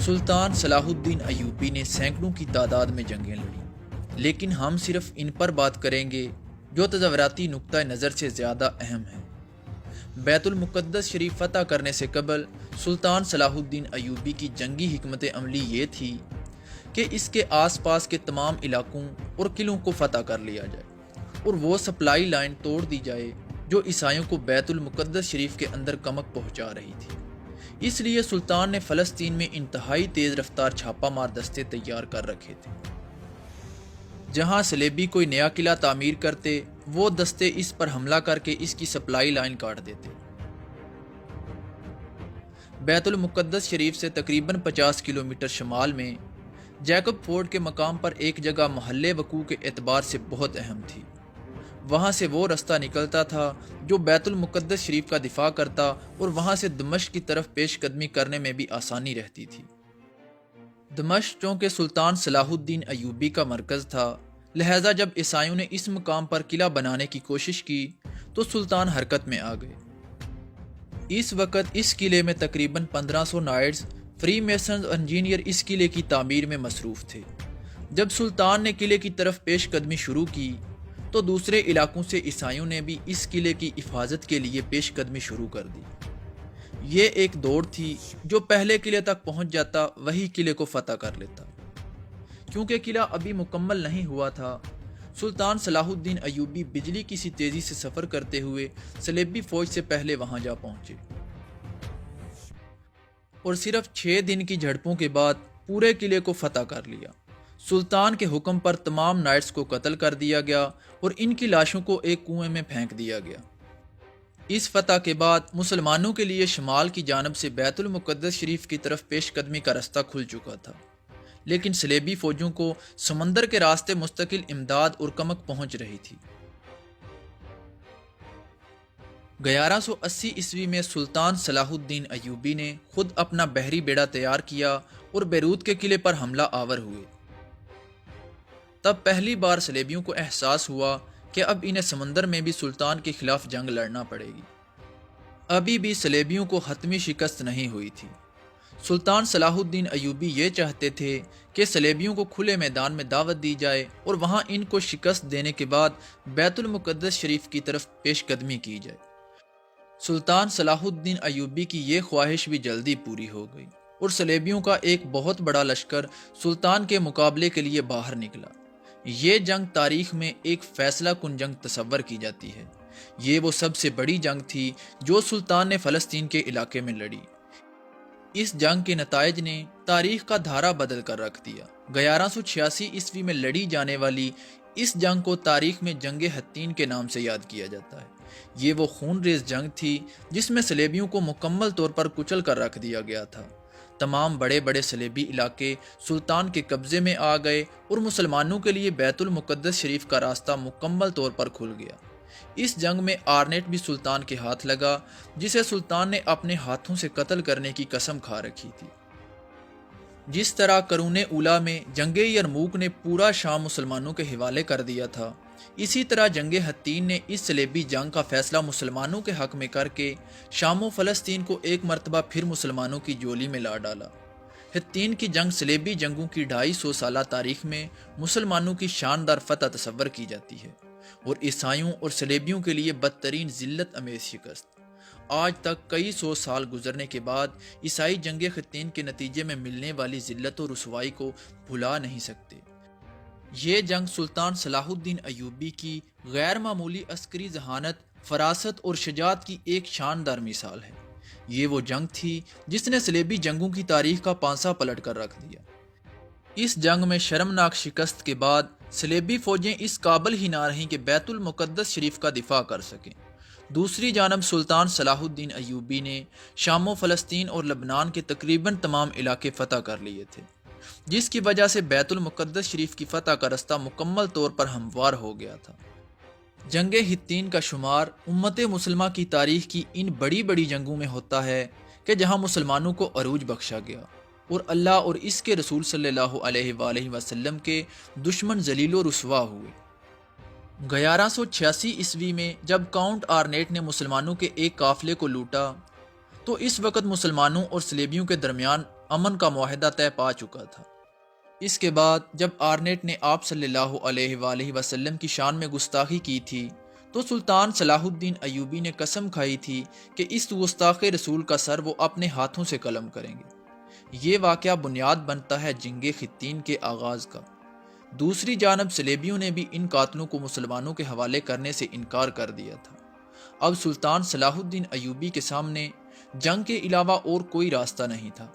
سلطان صلاح الدین ایوبی نے سینکڑوں کی تعداد میں جنگیں لڑیں، لیکن ہم صرف ان پر بات کریں گے جو تصوراتی نقطہ نظر سے زیادہ اہم ہیں۔ بیت المقدس شریف فتح کرنے سے قبل سلطان صلاح الدین ایوبی کی جنگی حکمت عملی یہ تھی کہ اس کے آس پاس کے تمام علاقوں اور قلعوں کو فتح کر لیا جائے اور وہ سپلائی لائن توڑ دی جائے جو عیسائیوں کو بیت المقدس شریف کے اندر کمک پہنچا رہی تھی۔ اس لیے سلطان نے فلسطین میں انتہائی تیز رفتار چھاپا مار دستے تیار کر رکھے تھے۔ جہاں صلیبی کوئی نیا قلعہ تعمیر کرتے، وہ دستے اس پر حملہ کر کے اس کی سپلائی لائن کاٹ دیتے۔ بیت المقدس شریف سے تقریباً 50 کلومیٹر شمال میں جیکب فورڈ کے مقام پر ایک جگہ محل وقوع کے اعتبار سے بہت اہم تھی۔ وہاں سے وہ رستہ نکلتا تھا جو بیت المقدس شریف کا دفاع کرتا اور وہاں سے دمشق کی طرف پیش قدمی کرنے میں بھی آسانی رہتی تھی۔ دمشق چونکہ سلطان صلاح الدین ایوبی کا مرکز تھا، لہذا جب عیسائیوں نے اس مقام پر قلعہ بنانے کی کوشش کی تو سلطان حرکت میں آ گئے۔ اس وقت اس قلعے میں تقریباً 1500 نائٹس، فری میسنز اور انجینئر اس قلعے کی تعمیر میں مصروف تھے۔ جب سلطان نے قلعے کی طرف پیش قدمی شروع کی تو دوسرے علاقوں سے عیسائیوں نے بھی اس قلعے کی حفاظت کے لیے پیش قدمی شروع کر دی۔ یہ ایک دوڑ تھی، جو پہلے قلعے تک پہنچ جاتا وہی قلعے کو فتح کر لیتا۔ کیونکہ قلعہ ابھی مکمل نہیں ہوا تھا، سلطان صلاح الدین ایوبی بجلی کی سی تیزی سے سفر کرتے ہوئے صلیبی فوج سے پہلے وہاں جا پہنچے اور صرف 6 دن کی جھڑپوں کے بعد پورے قلعے کو فتح کر لیا۔ سلطان کے حکم پر تمام نائٹس کو قتل کر دیا گیا اور ان کی لاشوں کو ایک کنویں میں پھینک دیا گیا۔ اس فتح کے بعد مسلمانوں کے لیے شمال کی جانب سے بیت المقدس شریف کی طرف پیش قدمی کا رستہ کھل چکا تھا، لیکن صلیبی فوجوں کو سمندر کے راستے مستقل امداد اور کمک پہنچ رہی تھی۔ 1180 عیسوی میں سلطان صلاح الدین ایوبی نے خود اپنا بحری بیڑا تیار کیا اور بیروت کے قلعے پر حملہ آور ہوئے۔ تب پہلی بار صلیبیوں کو احساس ہوا کہ اب انہیں سمندر میں بھی سلطان کے خلاف جنگ لڑنا پڑے گی۔ ابھی بھی صلیبیوں کو حتمی شکست نہیں ہوئی تھی۔ سلطان صلاح الدین ایوبی یہ چاہتے تھے کہ صلیبیوں کو کھلے میدان میں دعوت دی جائے اور وہاں ان کو شکست دینے کے بعد بیت المقدس شریف کی طرف پیش قدمی کی جائے۔ سلطان صلاح الدین ایوبی کی یہ خواہش بھی جلدی پوری ہو گئی اور صلیبیوں کا ایک بہت بڑا لشکر سلطان کے مقابلے کے لیے باہر نکلا۔ یہ جنگ تاریخ میں ایک فیصلہ کن جنگ تصور کی جاتی ہے۔ یہ وہ سب سے بڑی جنگ تھی جو سلطان نے فلسطین کے علاقے میں لڑی۔ اس جنگ کے نتائج نے تاریخ کا دھارا بدل کر رکھ دیا۔ 1186 عیسوی میں لڑی جانے والی اس جنگ کو تاریخ میں جنگ حطین کے نام سے یاد کیا جاتا ہے۔ یہ وہ خون ریز جنگ تھی جس میں صلیبیوں کو مکمل طور پر کچل کر رکھ دیا گیا تھا۔ تمام بڑے بڑے صلیبی علاقے سلطان کے قبضے میں آ گئے اور مسلمانوں کے لیے بیت المقدس شریف کا راستہ مکمل طور پر کھل گیا۔ اس جنگ میں آرنیٹ بھی سلطان کے ہاتھ لگا، جسے سلطان نے اپنے ہاتھوں سے قتل کرنے کی قسم کھا رکھی تھی۔ جس طرح قرون اولیٰ میں جنگ یرموک نے پورا شام مسلمانوں کے حوالے کر دیا تھا، اسی طرح جنگ حطین نے اس صلیبی جنگ کا فیصلہ مسلمانوں کے حق میں کر کے شام و فلسطین کو ایک مرتبہ پھر مسلمانوں کی جولی میں لا ڈالا۔ حطین کی جنگ صلیبی جنگوں کی 250 سالہ تاریخ میں مسلمانوں کی شاندار فتح تصور کی جاتی ہے اور عیسائیوں اور صلیبیوں کے لیے بدترین ذلت امیز شکست۔ آج تک کئی 100 سال گزرنے کے بعد عیسائی جنگ حطین کے نتیجے میں ملنے والی ذلت و رسوائی کو بھلا نہیں سکتے۔ یہ جنگ سلطان صلاح الدین ایوبی کی غیر معمولی عسکری ذہانت، فراست اور شجاعت کی ایک شاندار مثال ہے۔ یہ وہ جنگ تھی جس نے صلیبی جنگوں کی تاریخ کا پانسا پلٹ کر رکھ دیا۔ اس جنگ میں شرمناک شکست کے بعد صلیبی فوجیں اس قابل ہی نہ رہیں کہ بیت المقدس شریف کا دفاع کر سکیں۔ دوسری جانب سلطان صلاح الدین ایوبی نے شام و فلسطین اور لبنان کے تقریباً تمام علاقے فتح کر لیے تھے، جس کی وجہ سے بیت المقدس شریف کی فتح کا رستہ مکمل طور پر ہموار ہو گیا تھا۔ جنگ حطین کا شمار امت مسلمہ کی تاریخ کی ان بڑی بڑی جنگوں میں ہوتا ہے کہ جہاں مسلمانوں کو عروج بخشا گیا اور اللہ اور اس کے رسول صلی اللہ علیہ وآلہ وسلم کے دشمن ذلیل و رسوا ہوئے۔ 1186 عیسوی میں جب کاؤنٹ آرنیٹ نے مسلمانوں کے ایک قافلے کو لوٹا تو اس وقت مسلمانوں اور صلیبیوں کے درمیان امن کا معاہدہ طے پا چکا تھا۔ اس کے بعد جب آرنیٹ نے آپ صلی اللہ علیہ وآلہ وسلم کی شان میں گستاخی کی تھی تو سلطان صلاح الدین ایوبی نے قسم کھائی تھی کہ اس گستاخ رسول کا سر وہ اپنے ہاتھوں سے قلم کریں گے۔ یہ واقعہ بنیاد بنتا ہے جنگ حطین کے آغاز کا۔ دوسری جانب صلیبیوں نے بھی ان قاتلوں کو مسلمانوں کے حوالے کرنے سے انکار کر دیا تھا۔ اب سلطان صلاح الدین ایوبی کے سامنے جنگ کے علاوہ اور کوئی راستہ نہیں تھا۔